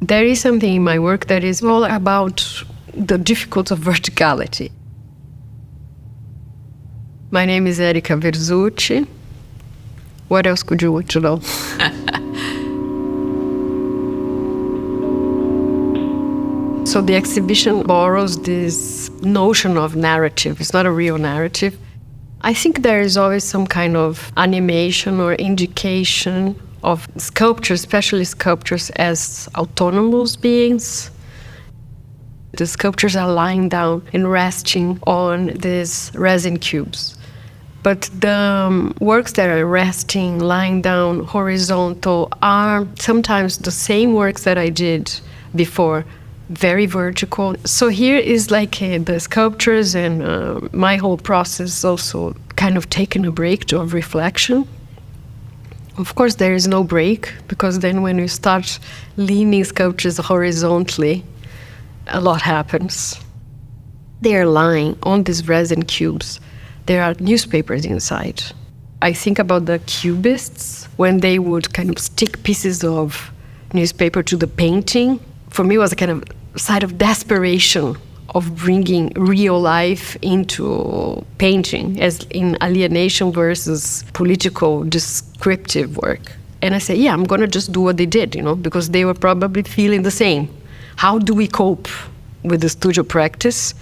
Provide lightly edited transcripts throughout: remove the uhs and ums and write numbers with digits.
There is something in my work that is all about the difficulty of verticality. My name is Erika Verzucci. What else could you want to know? So the exhibition borrows this notion of narrative. It's not a real narrative. I think there is always some kind of animation or indication of sculptures, especially sculptures, as autonomous beings. The sculptures are lying down and resting on these resin cubes. But the works that are resting, lying down, horizontal, are sometimes the same works that I did before, very vertical. So here is like the sculptures and my whole process also kind of taking a break of reflection. Of course, there is no break, because then when you start leaning sculptures horizontally, a lot happens. They are lying on these resin cubes. There are newspapers inside. I think about the cubists when they would kind of stick pieces of newspaper to the painting. For me, it was a kind of side of desperation of bringing real life into painting, as in alienation versus political descriptive work. And I said, yeah, I'm going to just do what they did, because they were probably feeling the same. How do we cope with the studio practice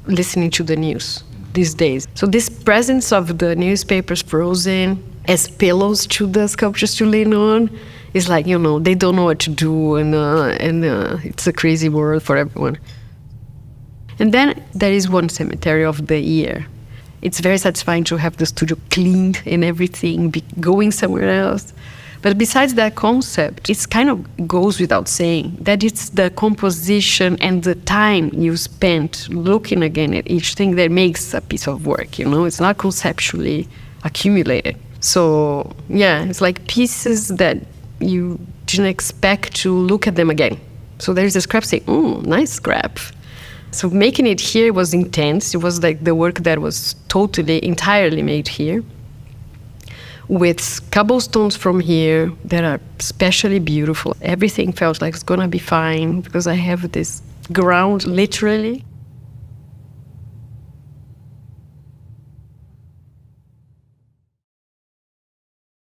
listening to the news these days? So this presence of the newspapers frozen as pillows to the sculptures to lean on is like, they don't know what to do, and it's a crazy world for everyone. And then there is one cemetery of the year. It's very satisfying to have the studio cleaned and everything, going somewhere else. But besides that concept, it kind of goes without saying that it's the composition and the time you spent looking again at each thing that makes a piece of work, It's not conceptually accumulated. So, yeah, it's like pieces that you didn't expect to look at them again. So there's a scrap saying, nice scrap. So making it here was intense. It was like the work that was entirely made here, with cobblestones from here that are especially beautiful. Everything felt like it's going to be fine because I have this ground, literally.